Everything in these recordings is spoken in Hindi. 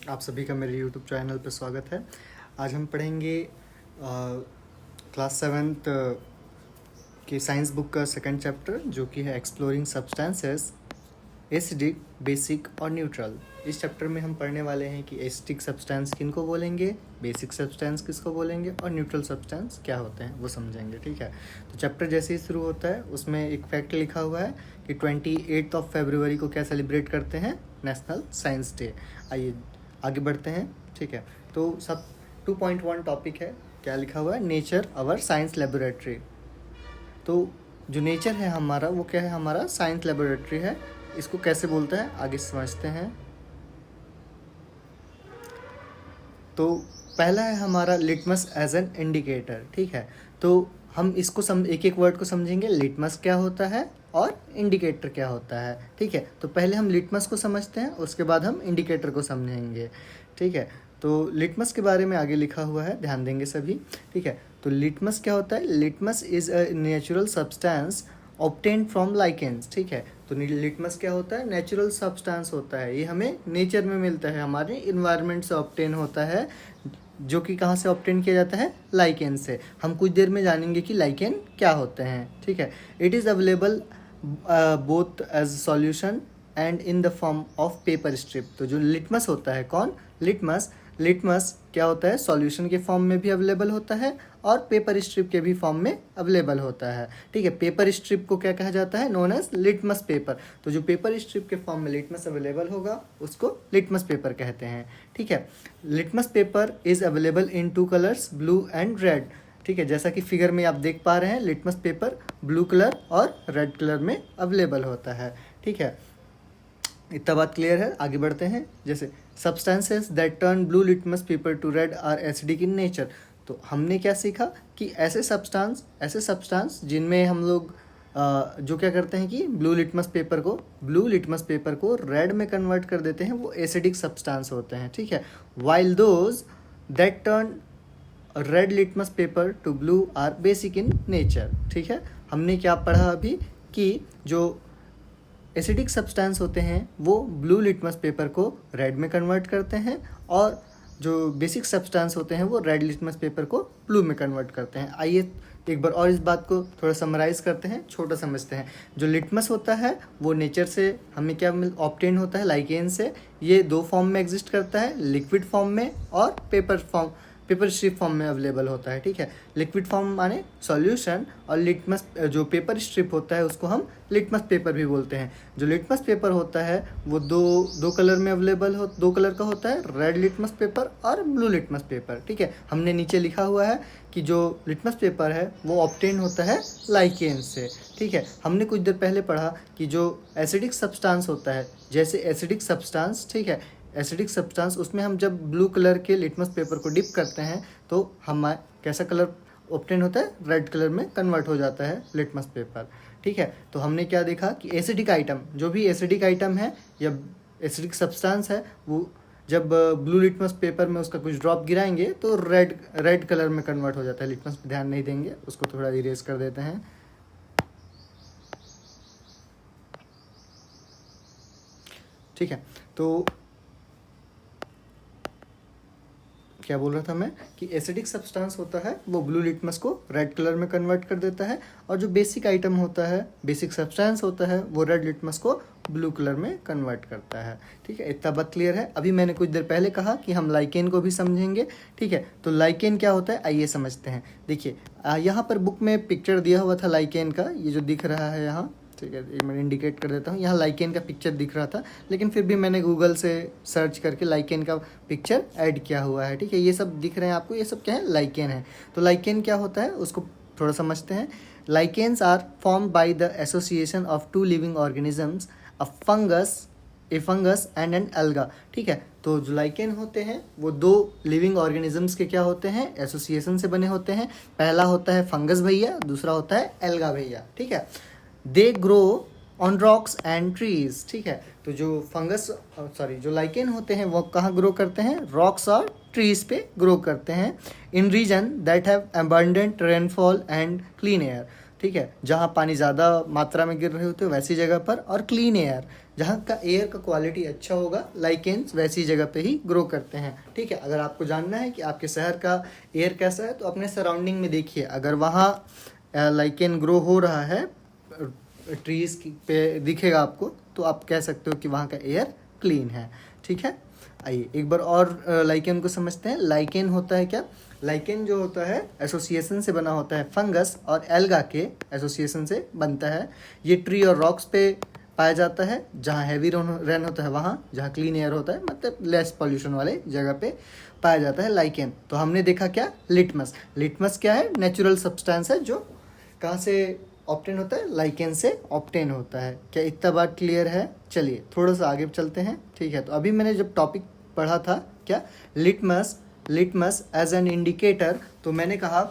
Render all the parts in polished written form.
आप सभी का मेरे यूट्यूब चैनल पर स्वागत है। आज हम पढ़ेंगे क्लास 7th की साइंस बुक का सेकंड चैप्टर, जो कि है एक्सप्लोरिंग सब्सटेंसेस, एसिडिक, बेसिक और न्यूट्रल। इस चैप्टर में हम पढ़ने वाले हैं कि एसिडिक सब्सटेंस किनको बोलेंगे, बेसिक सब्सटेंस किसको बोलेंगे और न्यूट्रल सब्सटेंस क्या होते हैं वो समझेंगे। ठीक है, तो चैप्टर जैसे ही शुरू होता है उसमें एक फैक्ट लिखा हुआ है कि 28 फरवरी को क्या सेलिब्रेट करते हैं, नेशनल साइंस डे। आइए आगे बढ़ते हैं। ठीक है, तो सब 2.1 टॉपिक है, क्या लिखा हुआ है, नेचर आवर साइंस लेबोरेटरी। तो जो नेचर है हमारा वो क्या है, हमारा साइंस लेबोरेटरी है। इसको कैसे बोलते हैं आगे समझते हैं। तो पहला है हमारा लिटमस एज एन इंडिकेटर। ठीक है, तो हम इसको एक एक वर्ड को समझेंगे, लिटमस क्या होता है और इंडिकेटर क्या होता है। ठीक है, तो पहले हम लिटमस को समझते हैं, उसके बाद हम इंडिकेटर को समझेंगे। ठीक है, तो लिटमस के बारे में आगे लिखा हुआ है, ध्यान देंगे सभी। ठीक है, तो लिटमस क्या होता है, litmus is a natural substance obtain from lichens. ठीक है, तो लिटमस क्या होता है, नेचुरल सब्सटेंस होता है, ये हमें नेचर में मिलता है, हमारे इन्वायरमेंट से ऑब्टेन होता है, जो कि कहाँ से ऑब्टेन किया जाता है, लाइकेन से। हम कुछ देर में जानेंगे कि लाइकेन क्या होते हैं। ठीक है, it is available both as solution and in the form of paper strip. तो जो लिटमस होता है, कौन, लिटमस क्या होता है, सॉल्यूशन के फॉर्म में भी अवेलेबल होता है और पेपर स्ट्रिप के भी फॉर्म में अवेलेबल होता है। ठीक है, पेपर स्ट्रिप को क्या कहा जाता है, नोन एज लिटमस पेपर। तो जो पेपर स्ट्रिप के फॉर्म में लिटमस अवेलेबल होगा उसको लिटमस पेपर कहते हैं। ठीक है, litmus paper is available in 2 colours, blue and red. ठीक है, जैसा कि फिगर में आप देख पा रहे हैं, लिटमस पेपर ब्लू कलर और रेड कलर में अवेलेबल होता है। ठीक है, इतना बात क्लियर है, आगे बढ़ते हैं। जैसे substances that turn blue litmus paper to red are acidic in nature. तो हमने क्या सीखा कि ऐसे सब्सटेंस जिनमें हम लोग जो क्या करते हैं कि ब्लू लिटमस पेपर को रेड में कन्वर्ट कर देते हैं, वो एसिडिक सब्सटेंस होते हैं। ठीक है, while those that turn red litmus paper to blue are basic in nature. ठीक है, हमने क्या पढ़ा अभी कि जो एसिडिक सब्सटेंस होते हैं वो ब्लू लिटमस पेपर को रेड में कन्वर्ट करते हैं, और जो बेसिक सब्सटेंस होते हैं वो रेड लिटमस पेपर को ब्लू में कन्वर्ट करते हैं। आइए एक बार और इस बात को थोड़ा समराइज़ करते हैं, छोटा समझते हैं। जो लिटमस होता है वो नेचर से हमें क्या ऑब्टेन होता है, लाइकेन से। ये 2 फॉर्म में एग्जिस्ट करता है, लिक्विड फॉर्म में और पेपर स्ट्रिप फॉर्म में अवेलेबल होता है। ठीक है, लिक्विड फॉर्म माने सॉल्यूशन, और लिटमस जो पेपर स्ट्रिप होता है उसको हम लिटमस पेपर भी बोलते हैं। जो लिटमस पेपर होता है वो दो कलर में अवेलेबल 2 कलर का होता है, रेड लिटमस पेपर और ब्लू लिटमस पेपर। ठीक है, हमने नीचे लिखा हुआ है कि जो लिटमस पेपर है वो ऑब्टेन होता है लाइकेन से। ठीक है, हमने कुछ देर पहले पढ़ा कि जो एसिडिक सब्सटेंस होता है, जैसे एसिडिक सब्सटेंस, ठीक है, एसिडिक सब्सटेंस, उसमें हम जब ब्लू कलर के लिटमस पेपर को डिप करते हैं तो हम कैसा कलर ऑब्टेन होता है, रेड कलर में कन्वर्ट हो जाता है लिटमस पेपर। ठीक है, तो हमने क्या देखा कि एसिडिक आइटम, जो भी एसिडिक आइटम है या एसिडिक सब्सटेंस है, वो जब ब्लू लिटमस पेपर में उसका कुछ ड्रॉप गिराएंगे तो रेड कलर में कन्वर्ट हो जाता है। लिटमस पे ध्यान नहीं देंगे, उसको थोड़ा इरेज कर देते हैं। ठीक है, तो क्या बोल रहा था मैं कि एसिडिक सब्सटेंस होता है वो ब्लू लिटमस को रेड कलर में कन्वर्ट कर देता है, और जो बेसिक आइटम होता है, बेसिक सब्सटेंस होता है, वो रेड लिटमस को ब्लू कलर में कन्वर्ट करता है। ठीक है, इतना बात क्लियर है। अभी मैंने कुछ देर पहले कहा कि हम लाइकेन को भी समझेंगे। ठीक है, तो लाइकेन क्या होता है आइए समझते हैं। देखिए यहाँ पर बुक में पिक्चर दिया हुआ था लाइकेन का, ये जो दिख रहा है यहाँ। ठीक है, ये मैं इंडिकेट कर देता हूँ, यहाँ लाइकेन का पिक्चर दिख रहा था, लेकिन फिर भी मैंने गूगल से सर्च करके लाइकेन का पिक्चर ऐड किया हुआ है। ठीक है, ये सब दिख रहे हैं आपको, ये सब क्या है, लाइकेन है। तो लाइकेन क्या होता है उसको थोड़ा समझते हैं। Lichens are form by the association of 2 living organisms, a fungus and an alga. ठीक है, तो जो लाइकेन होते हैं वो 2 लिविंग ऑर्गेनिजम्स के क्या होते हैं, एसोसिएशन से बने होते हैं। पहला होता है फंगस भैया, दूसरा होता है एल्गा भैया। ठीक है, they grow on rocks and trees. ठीक है, तो जो लाइकेन होते हैं वो कहाँ ग्रो करते हैं, रॉक्स और ट्रीज पे ग्रो करते हैं। In region that have abundant rainfall and clean air. ठीक है, जहाँ पानी ज़्यादा मात्रा में गिर रहे होते हैं वैसी जगह पर, और क्लीन एयर, जहाँ का एयर का क्वालिटी अच्छा होगा, लाइकेन्स वैसी जगह पे ही ग्रो करते हैं। ठीक है, अगर आपको जानना है कि आपके शहर का एयर कैसा है तो अपने सराउंडिंग में देखिए, अगर वहाँ लाइकेन ग्रो हो रहा है, ट्रीज पे दिखेगा आपको, तो आप कह सकते हो कि वहाँ का एयर क्लीन है। ठीक है, आइए एक बार और लाइकेन को समझते हैं। लाइकेन होता है क्या? लाइकेन जो होता है एसोसिएशन से बना होता है, फंगस और एल्गा के एसोसिएशन से बनता है। ये ट्री और रॉक्स पे पाया जाता है, जहाँ हैवी रेन होता है वहाँ, जहाँ क्लीन एयर होता है मतलब लेस पॉल्यूशन वाले जगह पे पाया जाता है लाइकेन। तो हमने देखा क्या? लिटमस। लिटमस क्या है? नेचुरल सब्सटेंस है जो कहाँ से ऑब्टेन होता है? लाइकेन से ऑब्टेन होता है। क्या इतना बात क्लियर है? चलिए थोड़ा सा आगे चलते हैं। ठीक है, तो अभी मैंने जब टॉपिक पढ़ा था क्या, litmus, litmus as an indicator, तो मैंने कहा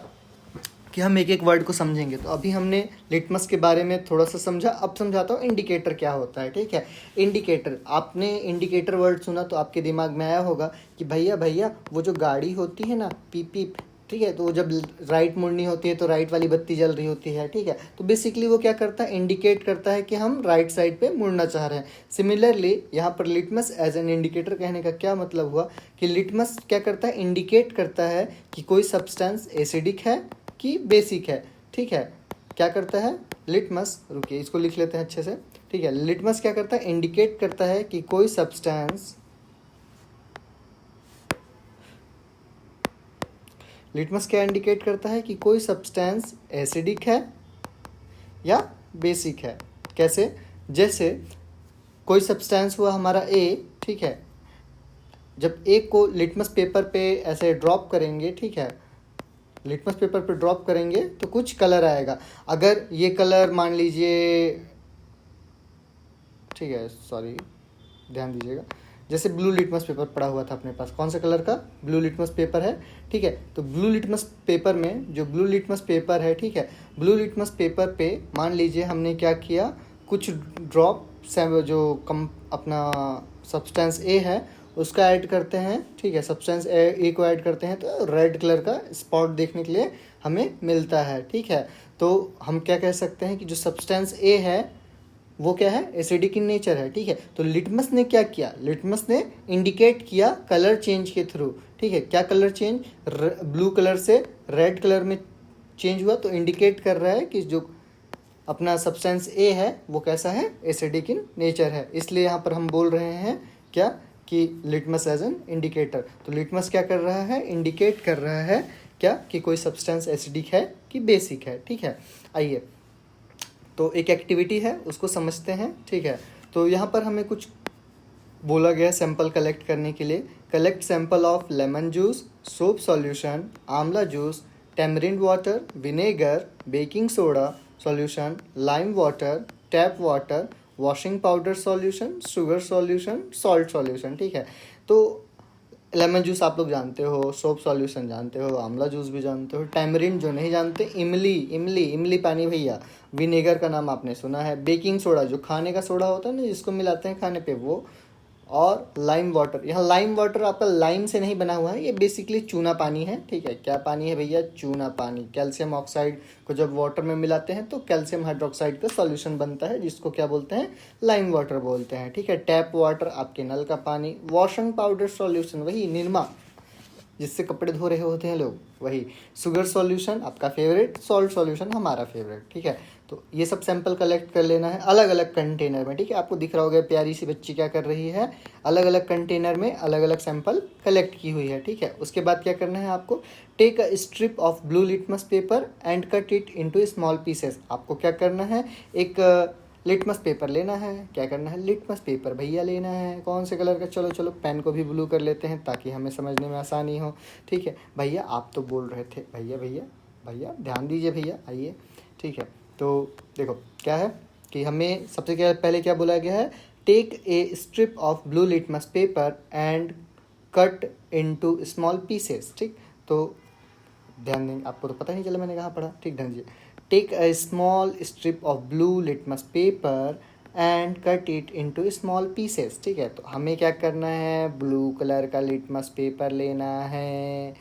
कि हम एक एक वर्ड को समझेंगे। तो अभी हमने लिटमस के बारे में थोड़ा सा समझा, अब समझाता हूँ इंडिकेटर क्या होता है। ठीक है, इंडिकेटर, आपने इंडिकेटर वर्ड सुना तो आपके दिमाग में आया होगा कि भैया भैया वो जो गाड़ी होती है ना, पीप पीप, ठीक है, तो जब राइट मुड़नी होती है तो राइट वाली बत्ती जल रही होती है। ठीक है, तो बेसिकली वो क्या करता है? इंडिकेट करता है कि हम राइट साइड पे मुड़ना चाह रहे हैं। सिमिलरली यहाँ पर लिटमस एज एन इंडिकेटर कहने का क्या मतलब हुआ कि लिटमस क्या करता है? इंडिकेट करता है कि कोई सब्सटेंस एसिडिक है कि बेसिक है। ठीक है, क्या करता है लिटमस? रुकिए इसको लिख लेते हैं अच्छे से। ठीक है, लिटमस क्या करता है? इंडिकेट करता है कि कोई सब्सटेंस, लिटमस क्या इंडिकेट करता है कि कोई सब्सटेंस एसिडिक है या बेसिक है। कैसे? जैसे कोई सब्सटेंस हुआ हमारा ए, ठीक है, जब ए को लिटमस पेपर पे ऐसे ड्रॉप करेंगे, ठीक है, लिटमस पेपर पे ड्रॉप करेंगे तो कुछ कलर आएगा। अगर ये कलर मान लीजिए, ठीक है सॉरी ध्यान दीजिएगा, जैसे ब्लू लिटमस पेपर पड़ा हुआ था अपने पास, कौन सा कलर का? ब्लू लिटमस पेपर है। ठीक है, तो ब्लू लिटमस पेपर में जो ब्लू लिटमस पेपर है, ठीक है, ब्लू लिटमस पेपर पे मान लीजिए हमने क्या किया, कुछ ड्रॉप जो कम अपना सब्सटेंस ए है उसका ऐड करते हैं। ठीक है, सब्सटेंस ए को ऐड करते हैं तो रेड कलर का स्पॉट देखने के लिए हमें मिलता है। ठीक है, तो हम क्या कह सकते हैं कि जो सब्सटेंस ए है वो क्या है? एसिडिक इन नेचर है। ठीक है, तो लिटमस ने क्या किया? लिटमस ने इंडिकेट किया कलर चेंज के थ्रू। ठीक है, क्या कलर चेंज? ब्लू कलर से रेड कलर में चेंज हुआ, तो इंडिकेट कर रहा है कि जो अपना सब्सटेंस ए है वो कैसा है? एसिडिक इन नेचर है। इसलिए यहाँ पर हम बोल रहे हैं क्या कि लिटमस एज एन इंडिकेटर। तो लिटमस क्या कर रहा है? इंडिकेट कर रहा है क्या कि कोई सब्सटेंस एसिडिक है कि बेसिक है। ठीक है, आइए तो एक एक्टिविटी है उसको समझते हैं। ठीक है, तो यहाँ पर हमें कुछ बोला गया सैंपल कलेक्ट करने के लिए। Collect sample of lemon juice, soap solution, amla juice, tamarind water, vinegar, baking soda solution, lime water, tap water, washing powder solution, sugar solution, salt solution. ठीक है, तो लेमन जूस आप लोग जानते हो, सोप सॉल्यूशन जानते हो, आंवला जूस भी जानते हो, टैमरिंड जो नहीं जानते, इमली, इमली इमली पानी भैया, विनेगर का नाम आपने सुना है, बेकिंग सोडा जो खाने का सोडा होता है ना जिसको मिलाते हैं खाने पे वो, और लाइम वाटर। यहाँ लाइम वाटर आपका लाइम से नहीं बना हुआ है, ये बेसिकली चूना पानी है। ठीक है, क्या पानी है भैया? चूना पानी। कैल्शियम ऑक्साइड को जब वाटर में मिलाते हैं तो कैल्शियम हाइड्रोक्साइड का सॉल्यूशन बनता है, जिसको क्या बोलते हैं? लाइम वाटर बोलते हैं। ठीक है, टैप वाटर आपके नल का पानी, वॉशिंग पाउडर सॉल्यूशन वही निरमा जिससे कपड़े धो रहे होते हैं लोग, वही, शुगर सॉल्यूशन आपका फेवरेट, सॉल्ट सॉल्यूशन हमारा फेवरेट। ठीक है, तो ये सब सैंपल कलेक्ट कर लेना है अलग अलग कंटेनर में। ठीक है, आपको दिख रहा होगा प्यारी सी बच्ची क्या कर रही है, अलग अलग कंटेनर में अलग अलग सैंपल कलेक्ट की हुई है। ठीक है, उसके बाद क्या करना है आपको? Take a strip of blue litmus paper and cut it into small pieces. आपको क्या करना है? एक लिटमस पेपर लेना है। क्या करना है? लिटमस पेपर भैया लेना है। कौन से कलर का? चलो चलो पेन को भी ब्लू कर लेते हैं ताकि हमें समझने में आसानी हो। ठीक है भैया, आप तो बोल रहे थे भैया भैया भैया, ध्यान दीजिए भैया, आइए। ठीक है, तो देखो क्या है कि हमें सबसे पहले क्या बोला गया है? Take a strip of blue litmus paper and cut into small pieces. ठीक, तो ध्यान देंगे, आपको तो पता नहीं चला मैंने कहाँ पढ़ा। ठीक, ध्यान दीजिए। Take a small strip of blue litmus paper and cut it into small pieces. ठीक है, तो हमें क्या करना है? ब्लू कलर का लिटमस पेपर लेना है,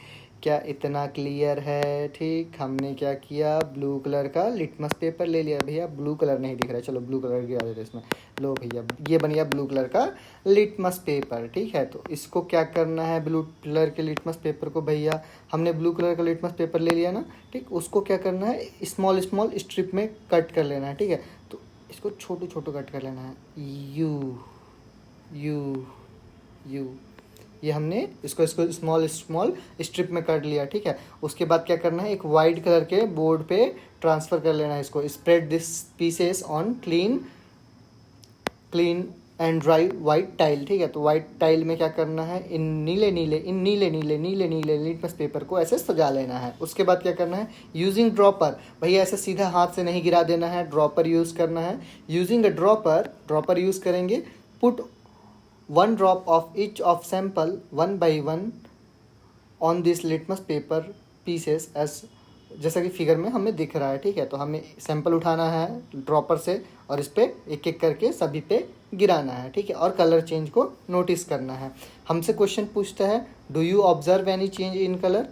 क्या इतना क्लियर है? ठीक, हमने क्या किया, ब्लू कलर का लिटमस पेपर ले लिया। भैया ब्लू कलर नहीं दिख रहा है, चलो ब्लू कलर गिरा देते इसमें। लो भैया, ये बन गया ब्लू कलर का लिटमस पेपर। ठीक है, तो इसको क्या करना है, ब्लू कलर के लिटमस पेपर को, भैया हमने ब्लू कलर का लिटमस पेपर ले लिया ना, ठीक, उसको क्या करना है, स्मॉल स्मॉल स्ट्रिप में कट कर लेना है। ठीक है, तो इसको छोटू छोटू कट कर लेना है, यू यू यू। ये हमने इसको इसको स्मॉल स्मॉल स्ट्रिप में कर लिया। ठीक है, उसके बाद क्या करना है, एक वाइट कलर के बोर्ड पे ट्रांसफ़र कर लेना है इसको। Spread this pieces on clean clean and dry white tile. ठीक है, तो वाइट टाइल में क्या करना है, इन नीले नीले लिटमस पेपर को ऐसे सजा लेना है। उसके बाद क्या करना है, यूजिंग ड्रॉपर, भैया ऐसे सीधा हाथ से नहीं गिरा देना है, ड्रॉपर यूज़ करना है। यूजिंग अ ड्रॉपर यूज़ करेंगे। Put 1 drop of each of sample 1 by 1 on this litmus paper pieces as, जैसा कि फिगर में हमें दिख रहा है। ठीक है, तो हमें सैंपल उठाना है ड्रॉपर से और इस पर एक एक करके सभी पे गिराना है। ठीक है, और कलर चेंज को नोटिस करना है। हमसे क्वेश्चन पूछता है, do you observe any change in colour?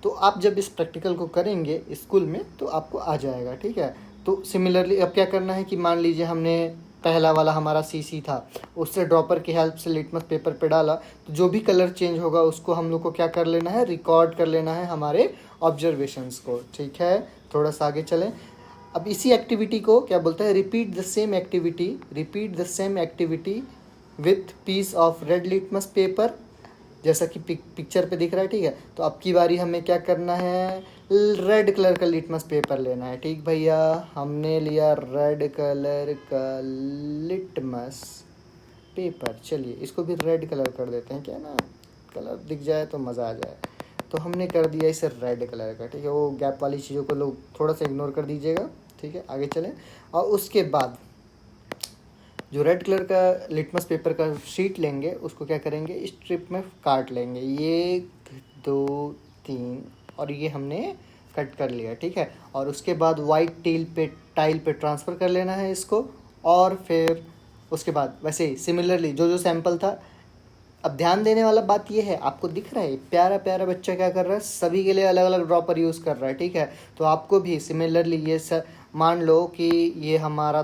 तो आप जब इस प्रैक्टिकल को करेंगे स्कूल में तो आपको आ जाएगा। ठीक है, तो सिमिलरली अब क्या करना है कि मान लीजिए हमने पहला वाला हमारा सीसी था, उससे ड्रॉपर की हेल्प से लिटमस पेपर पे डाला, तो जो भी कलर चेंज होगा उसको हम लोग को क्या कर लेना है, रिकॉर्ड कर लेना है हमारे ऑब्जर्वेशंस को। ठीक है, थोड़ा सा आगे चलें। अब इसी एक्टिविटी को क्या बोलता है, repeat the same activity with piece of red litmus paper, जैसा कि पिक्चर पे दिख रहा है। ठीक है, तो अब की बारी हमें क्या करना है, रेड कलर का लिटमस पेपर लेना है। ठीक भैया, हमने लिया रेड कलर का लिटमस पेपर। चलिए इसको भी रेड कलर कर देते हैं, क्या ना, कलर दिख जाए तो मज़ा आ जाए। तो हमने कर दिया इसे रेड कलर का। ठीक है, वो गैप वाली चीज़ों को लोग थोड़ा सा इग्नोर कर दीजिएगा। ठीक है, आगे चलें। और उसके बाद जो रेड कलर का लिटमस पेपर का शीट लेंगे, उसको क्या करेंगे, स्ट्रिप में काट लेंगे, 1 2 3, और ये हमने कट कर लिया। ठीक है, और उसके बाद वाइट टाइल पे ट्रांसफ़र कर लेना है इसको। और फिर उसके बाद वैसे ही सिमिलरली जो सैंपल था। अब ध्यान देने वाला बात ये है, आपको दिख रहा है प्यारा प्यारा बच्चा क्या कर रहा है, सभी के लिए अलग अलग ड्रॉपर यूज़ कर रहा है। ठीक है, तो आपको भी सिमिलरली ये मान लो कि ये हमारा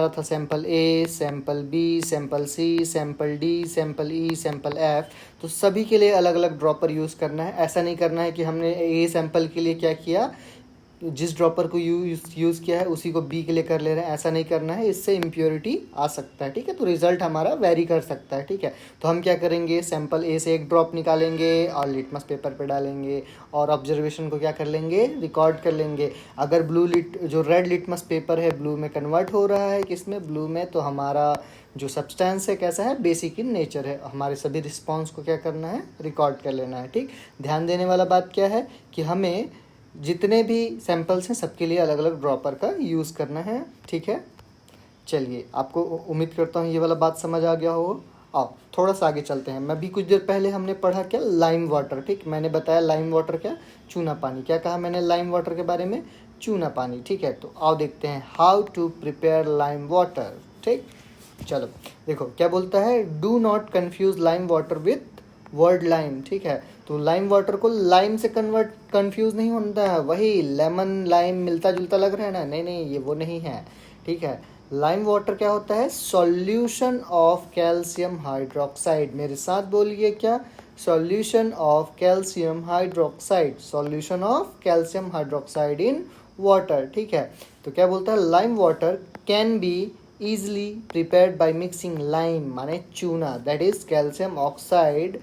था सैंपल ए, सैंपल बी, सैंपल सी, सैंपल डी, सैंपल ई, सैंपल एफ। तो सभी के लिए अलग अलग ड्रॉपर यूज़ करना है। ऐसा नहीं करना है कि हमने ए सैंपल के लिए क्या किया, जिस ड्रॉपर को यूज़ किया है उसी को बी के लिए कर ले रहे हैं, ऐसा नहीं करना है, इससे इम्प्योरिटी आ सकता है। ठीक है, तो रिजल्ट हमारा वेरी कर सकता है। ठीक है, तो हम क्या करेंगे, सैंपल ए से एक ड्रॉप निकालेंगे और लिटमस पेपर पे डालेंगे और ऑब्जर्वेशन को क्या कर लेंगे, रिकॉर्ड कर लेंगे। अगर जो रेड लिटमस पेपर है ब्लू में कन्वर्ट हो रहा है, किसमें, ब्लू में, तो हमारा जो सब्सटेंस है कैसा है, बेसिक इन नेचर है। हमारे सभी रिस्पॉन्स को क्या करना है, रिकॉर्ड कर लेना है। ठीक, ध्यान देने वाला बात क्या है कि हमें जितने भी सैंपल्स हैं सबके लिए अलग अलग ड्रॉपर का यूज़ करना है। ठीक है, चलिए आपको उम्मीद करता हूँ ये वाला बात समझ आ गया हो। आओ थोड़ा सा आगे चलते हैं। मैं भी कुछ देर पहले हमने पढ़ा क्या, लाइम वाटर। ठीक, मैंने बताया लाइम वाटर क्या, चूना पानी। क्या कहा मैंने लाइम वाटर के बारे में, चूना पानी। ठीक है, तो आओ देखते हैं how to prepare lime water. ठीक, चलो देखो क्या बोलता है, do not confuse lime water with word lime. ठीक है, तो लाइम वाटर को लाइम से कंफ्यूज नहीं होता है, वही लेमन लाइम मिलता जुलता लग रहा है ना, नहीं ये वो नहीं है। ठीक है, लाइम वाटर क्या होता है, सॉल्यूशन ऑफ कैल्शियम हाइड्रोक्साइड। मेरे साथ बोलिए क्या, solution of calcium hydroxide, solution of calcium hydroxide in water. ठीक है, तो क्या बोलता है, lime water can be easily prepared by mixing lime माने चूना, that is calcium oxide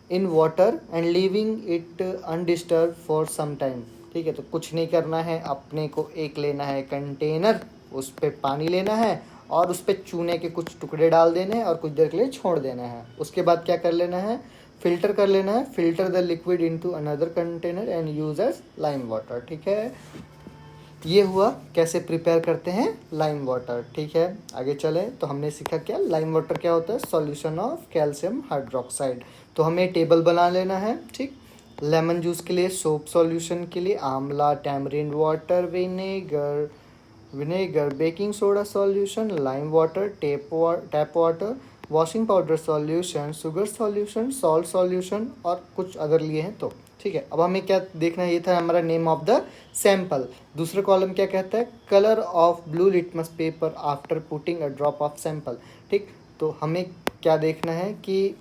in water and leaving it undisturbed for some time. ठीक है, तो कुछ नहीं करना है, अपने को एक लेना है कंटेनर, उस पर पानी लेना है और उस पर चूने के कुछ टुकड़े डाल देने हैं और कुछ देर के लिए छोड़ देना है। उसके बाद क्या कर लेना है, फिल्टर कर लेना है, filter the liquid into another container and use as lime water. ठीक है, ये हुआ कैसे प्रिपेयर करते हैं लाइम वाटर। ठीक है, आगे चलें। तो हमने सीखा क्या, लाइम वाटर क्या होता है, सॉल्यूशन ऑफ कैल्शियम हाइड्रोक्साइड। तो हमें टेबल बना लेना है। ठीक, लेमन जूस के लिए, सोप सॉल्यूशन के लिए आंवला, tamarind water, vinegar, baking soda solution, lime water, tap water, washing powder solution, sugar solution, salt solution और कुछ अगर लिए हैं तो। ठीक है, अब हमें क्या देखना है, ये था हमारा नेम ऑफ द सैंपल। दूसरा कॉलम क्या कहता है, colour of blue litmus paper after putting a drop of sample. ठीक, तो हमें क्या देखना है कि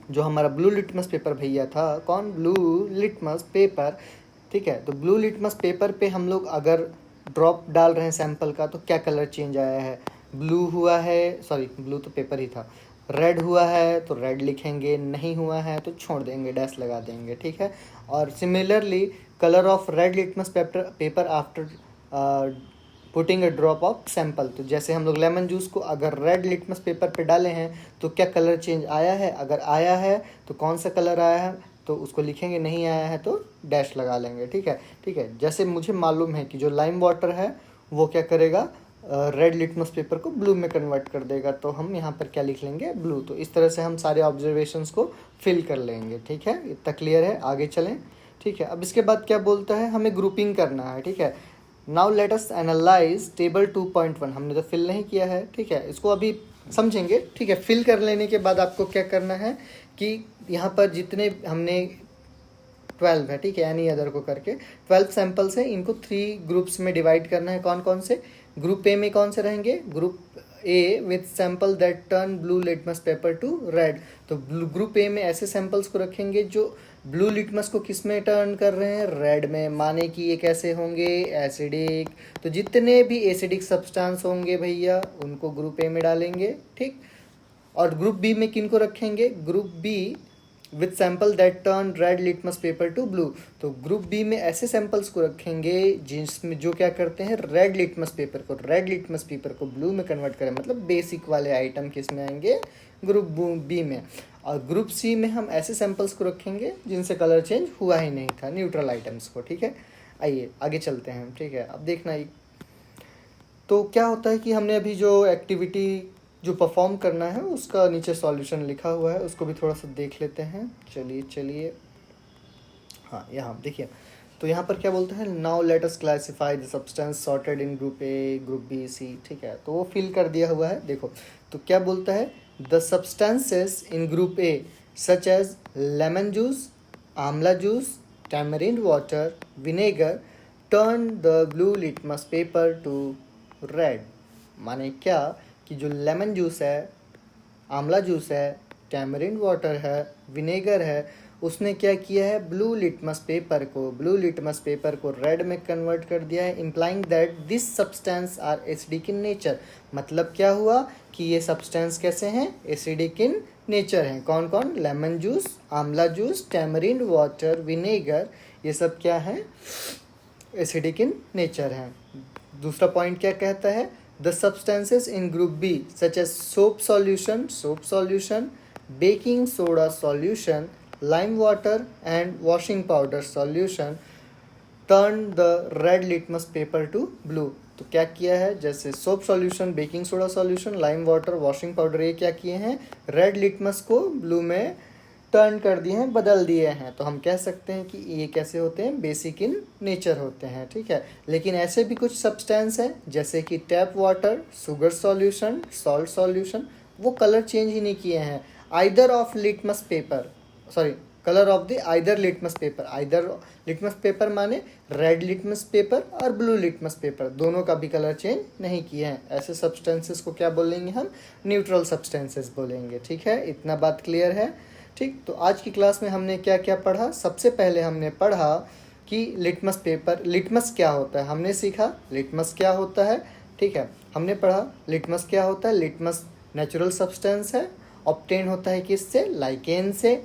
जो हमारा ब्लू लिटमस पेपर भैया था, कौन, ब्लू लिटमस पेपर। ठीक है, तो ब्लू लिटमस पेपर पे हम लोग अगर ड्रॉप डाल रहे हैं सैंपल का तो क्या कलर चेंज आया है, ब्लू हुआ है, सॉरी ब्लू तो पेपर ही था, रेड हुआ है तो रेड लिखेंगे, नहीं हुआ है तो छोड़ देंगे, डैश लगा देंगे। ठीक है, और similarly colour of red litmus paper after putting a drop of sample, तो जैसे हम लोग लेमन जूस को अगर रेड लिटमस पेपर पे डाले हैं तो क्या कलर चेंज आया है, अगर आया है तो कौन सा कलर आया है तो उसको लिखेंगे, नहीं आया है तो डैश लगा लेंगे। ठीक है, ठीक है, जैसे मुझे मालूम है कि जो लाइम वाटर है वो क्या करेगा, रेड लिटमस पेपर को ब्लू में कन्वर्ट कर देगा, तो हम यहाँ पर क्या लिख लेंगे, ब्लू। तो इस तरह से हम सारे ऑब्जर्वेशंस को फिल कर लेंगे। ठीक है, इतना क्लियर है, आगे चलें। ठीक है, अब इसके बाद क्या बोलता है, हमें ग्रुपिंग करना है। ठीक है, नाउ लेट अस एनालाइज टेबल 2.1, हमने तो फिल नहीं किया है। ठीक है, इसको अभी समझेंगे। ठीक है, फिल कर लेने के बाद आपको क्या करना है कि यहाँ पर जितने हमने 12 है, ठीक है, एनी अदर को करके 12 सैंपल्स हैं, इनको 3 ग्रुप्स में डिवाइड करना है। कौन कौन से, ग्रुप ए में कौन से रहेंगे, group A with sample that turn blue litmus paper to red, तो ग्रुप ए में ऐसे सैंपल्स को रखेंगे जो ब्लू लिटमस को किस में टर्न कर रहे हैं, रेड में, माने कि ये कैसे होंगे, एसिडिक। तो जितने भी एसिडिक सब्सटेंस होंगे भैया उनको ग्रुप ए में डालेंगे। ठीक, और ग्रुप बी में किन को रखेंगे, group B with sample that turn red litmus paper to blue, तो ग्रुप बी में ऐसे सैंपल्स को रखेंगे जिसमें जो क्या करते हैं, रेड लिटमस पेपर को ब्लू में कन्वर्ट करें, मतलब बेसिक वाले आइटम किस में आएंगे, ग्रुप बी में। और ग्रुप सी में हम ऐसे सैंपल्स को रखेंगे जिनसे कलर चेंज हुआ ही नहीं था, न्यूट्रल आइटम्स को। ठीक है, आइए आगे चलते हैं। ठीक है, अब देखना तो क्या होता है कि हमने अभी जो एक्टिविटी जो परफॉर्म करना है उसका नीचे सॉल्यूशन लिखा हुआ है, उसको भी थोड़ा सा देख लेते हैं। चलिए हाँ, यहाँ देखिए, तो यहाँ पर क्या बोलते हैं, now let us classify the substance sorted in group A, group B, C. ठीक है, तो वो फिल कर दिया हुआ है। देखो तो क्या बोलता है, the substances in group A such as lemon juice, amla juice, tamarind water, vinegar turn the blue litmus paper to red. माने क्या कि जो लेमन जूस है, आंवला जूस है, टैमरिंड वाटर है, विनेगर है, उसने क्या किया है, ब्लू लिटमस पेपर को रेड में कन्वर्ट कर दिया है, implying that this substance are acidic in nature. मतलब क्या हुआ कि ये सब्सटेंस कैसे हैं, एसिडिक इन नेचर हैं। कौन कौन, lemon juice, amla juice, tamarind water, vinegar, ये सब क्या है, एसिडिक इन नेचर हैं। दूसरा पॉइंट क्या कहता है, the substances in group B such as soap solution, baking soda solution, lime water and washing powder solution turn the red litmus paper to blue। तो क्या किया है, जैसे soap solution, baking soda solution, lime water, washing powder, ये क्या किए हैं, रेड लिटमस को ब्लू में टर्न कर दिए हैं, बदल दिए हैं। तो हम कह सकते हैं कि ये कैसे होते हैं, बेसिक इन नेचर होते हैं। ठीक है, लेकिन ऐसे भी कुछ सब्सटेंस हैं जैसे कि tap water, sugar solution, salt solution, वो कलर चेंज ही नहीं किए हैं, either of litmus paper, sorry colour of the either litmus paper, either litmus paper माने रेड लिटमस पेपर और ब्लू लिटमस पेपर, दोनों का भी कलर चेंज नहीं किए हैं। ऐसे सब्सटेंसेस को क्या बोलेंगे हम, न्यूट्रल सब्सटेंसेस बोलेंगे। ठीक है, इतना बात क्लियर है। ठीक, तो आज की क्लास में हमने क्या क्या पढ़ा, सबसे पहले हमने पढ़ा कि लिटमस पेपर, लिटमस क्या होता है, हमने सीखा लिटमस क्या होता है। ठीक है, हमने पढ़ा लिटमस क्या होता है, लिटमस नेचुरल सब्सटेंस है, ऑब्टेन होता है किससे, लाइकेन से,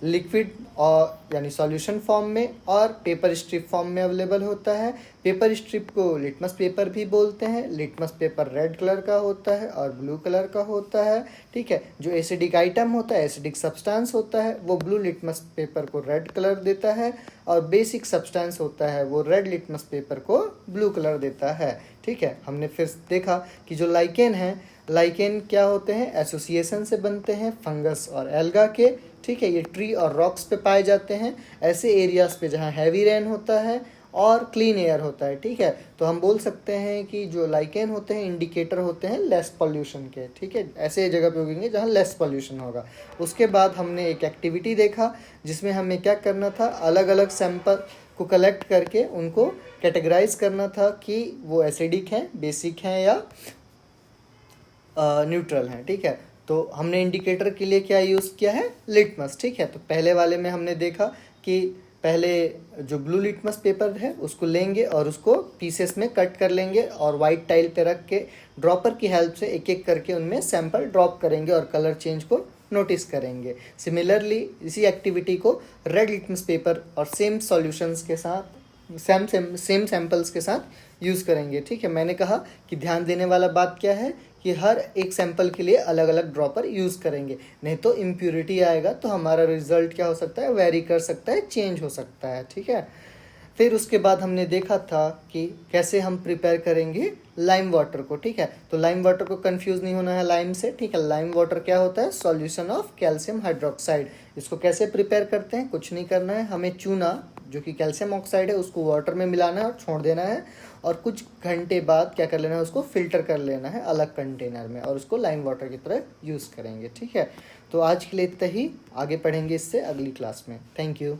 लिक्विड और यानी सॉल्यूशन फॉर्म में और पेपर स्ट्रिप फॉर्म में अवेलेबल होता है। पेपर स्ट्रिप को लिटमस पेपर भी बोलते हैं। लिटमस पेपर रेड कलर का होता है और ब्लू कलर का होता है। ठीक है, जो एसिडिक आइटम होता है, एसिडिक सब्सटेंस होता है, वो ब्लू लिटमस पेपर को रेड कलर देता है, और बेसिक सब्सटेंस होता है वो रेड लिटमस पेपर को ब्लू कलर देता है। ठीक है, हमने फिर देखा कि जो लाइकेन है, लाइकेन क्या होते हैं, एसोसिएशन से बनते हैं फंगस और एल्गा के। ठीक है, ये ट्री और रॉक्स पे पाए जाते हैं, ऐसे एरियाज पे जहाँ हैवी रेन होता है और क्लीन एयर होता है, ठीक है। तो हम बोल सकते हैं कि जो लाइकेन होते हैं इंडिकेटर होते हैं लेस पॉल्यूशन के, ठीक है। ऐसे जगह पे उगेंगे जहाँ लेस पॉल्यूशन होगा। उसके बाद हमने एक एक्टिविटी देखा जिसमें हमें क्या करना था, अलग अलग सैंपल को कलेक्ट करके उनको कैटेगराइज करना था कि वो एसिडिक हैं, बेसिक हैं या न्यूट्रल हैं, ठीक है। तो हमने इंडिकेटर के लिए क्या यूज़ किया है, लिटमस, ठीक है। तो पहले वाले में हमने देखा कि पहले जो ब्लू लिटमस पेपर है उसको लेंगे और उसको पीसेस में कट कर लेंगे और वाइट टाइल पे रख के ड्रॉपर की हेल्प से एक एक करके उनमें सैंपल ड्रॉप करेंगे और कलर चेंज को नोटिस करेंगे। सिमिलरली इसी एक्टिविटी को रेड लिटमस पेपर और सेम सॉल्यूशंस के साथ सेम सैंपल्स के साथ यूज़ करेंगे, ठीक है। मैंने कहा कि ध्यान देने वाला बात क्या है कि हर एक सैंपल के लिए अलग अलग ड्रॉपर यूज़ करेंगे, नहीं तो इम्प्योरिटी आएगा तो हमारा रिजल्ट क्या हो सकता है, वेरी कर सकता है, चेंज हो सकता है, ठीक है। फिर उसके बाद हमने देखा था कि कैसे हम प्रिपेयर करेंगे लाइम वाटर को, ठीक है। तो लाइम वाटर को कंफ्यूज नहीं होना है लाइम से, ठीक है। लाइम वाटर क्या होता है, सॉल्यूशन ऑफ कैल्शियम हाइड्रोक्साइड। इसको कैसे प्रिपेयर करते हैं, कुछ नहीं करना है, हमें चूना जो कि कैल्शियम ऑक्साइड है उसको वाटर में मिलाना है और छोड़ देना है और कुछ घंटे बाद क्या कर लेना है, उसको फिल्टर कर लेना है अलग कंटेनर में और उसको लाइम वाटर की तरह यूज़ करेंगे, ठीक है। तो आज के लिए इतना ही, आगे पढ़ेंगे इससे अगली क्लास में। Thank you.